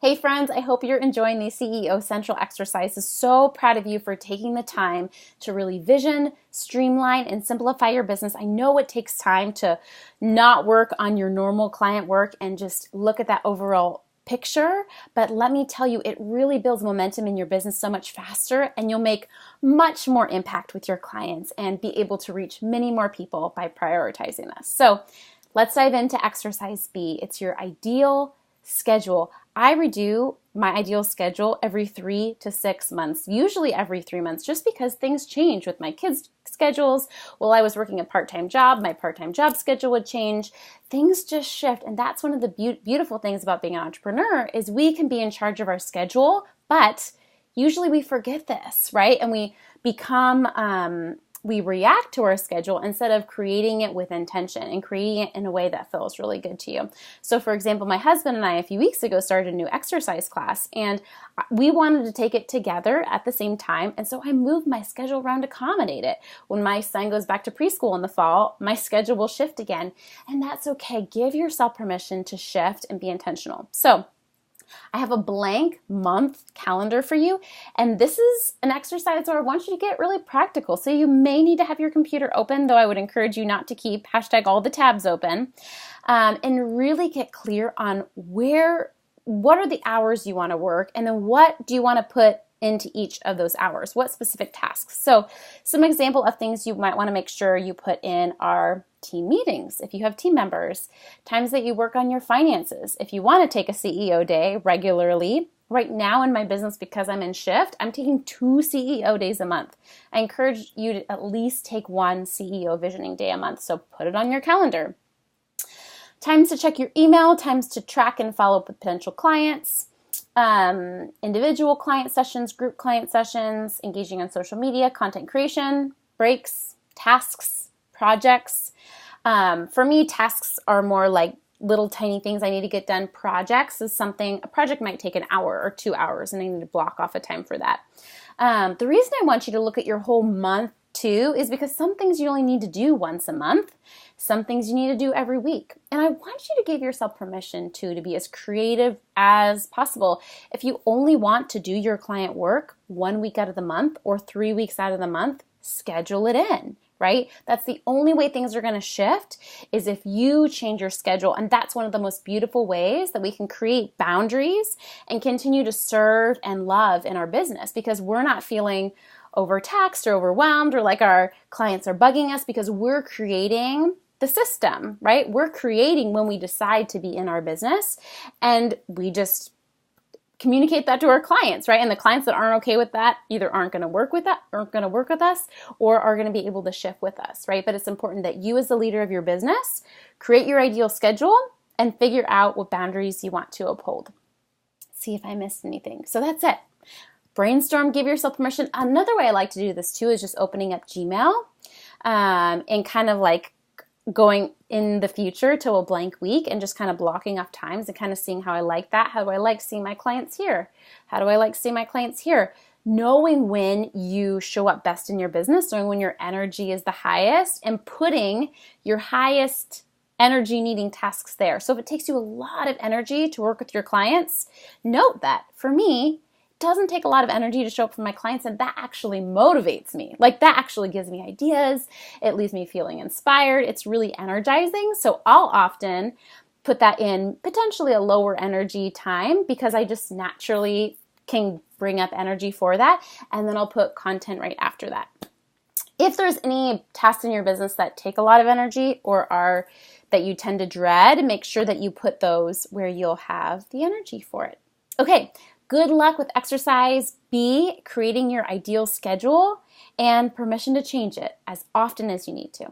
Hey friends, I hope you're enjoying these CEO Central exercises. So proud of you for taking the time to really vision, streamline, and simplify your business. I know it takes time to not work on your normal client work and just look at that overall picture, but let me tell you, it really builds momentum in your business so much faster, and you'll make much more impact with your clients and be able to reach many more people by prioritizing this. So let's dive into exercise B. It's your ideal schedule. I redo my ideal schedule every 3 to 6 months, usually every 3 months, just because things change with my kids' schedules. While I was working a part-time job, my part-time job schedule would change. Things just shift, and that's one of the beautiful things about being an entrepreneur is we can be in charge of our schedule, but usually we forget this, right? And we react to our schedule instead of creating it with intention and creating it in a way that feels really good to you. So for example, my husband and I a few weeks ago started a new exercise class, and we wanted to take it together at the same time. And so I moved my schedule around to accommodate it. When my son goes back to preschool in the fall, my schedule will shift again. And that's okay. Give yourself permission to shift and be intentional. So I have a blank month calendar for you, and this is an exercise where I want you to get really practical. So you may need to have your computer open, though I would encourage you not to keep #all the tabs open, and really get clear on what are the hours you want to work, and then what do you want to put into each of those hours, what specific tasks. So some example of things you might want to make sure you put in are team meetings, if you have team members, times that you work on your finances. If you want to take a CEO day regularly, right now in my business, because I'm in shift, I'm taking 2 CEO days a month. I encourage you to at least take 1 CEO visioning day a month, so put it on your calendar. Times to check your email, times to track and follow up with potential clients, individual client sessions, group client sessions, engaging on social media, content creation, breaks, tasks, projects. For me, tasks are more like little tiny things I need to get done. Projects is a project might take an hour or 2 hours, and I need to block off a time for that. The reason I want you to look at your whole month too is because some things you only need to do once a month, some things you need to do every week. And I want you to give yourself permission to be as creative as possible. If you only want to do your client work 1 week out of the month or 3 weeks out of the month, schedule it in, right? That's the only way things are going to shift is if you change your schedule. And that's one of the most beautiful ways that we can create boundaries and continue to serve and love in our business, because we're not feeling overtaxed or overwhelmed or like our clients are bugging us, because we're creating the system, right? We're creating when we decide to be in our business, and we just communicate that to our clients, right? And the clients that aren't okay with that either aren't going to work with us, or are going to be able to shift with us, right? But it's important that you, as the leader of your business, create your ideal schedule and figure out what boundaries you want to uphold. See if I missed anything. So that's it. Brainstorm, give yourself permission. Another way I like to do this too is just opening up Gmail and kind of like going in the future to a blank week and just kind of blocking off times and kind of seeing how I like that. How do I like seeing my clients here? How do I like seeing my clients here? Knowing when you show up best in your business, knowing when your energy is the highest, and putting your highest energy needing tasks there. So if it takes you a lot of energy to work with your clients, note that. For me, doesn't take a lot of energy to show up for my clients, and that actually motivates me. Like, that actually gives me ideas. It leaves me feeling inspired. It's really energizing. So I'll often put that in potentially a lower energy time because I just naturally can bring up energy for that. And then I'll put content right after that. If there's any tasks in your business that take a lot of energy or are that you tend to dread, make sure that you put those where you'll have the energy for it. Okay. Good luck with exercise B, creating your ideal schedule, and permission to change it as often as you need to.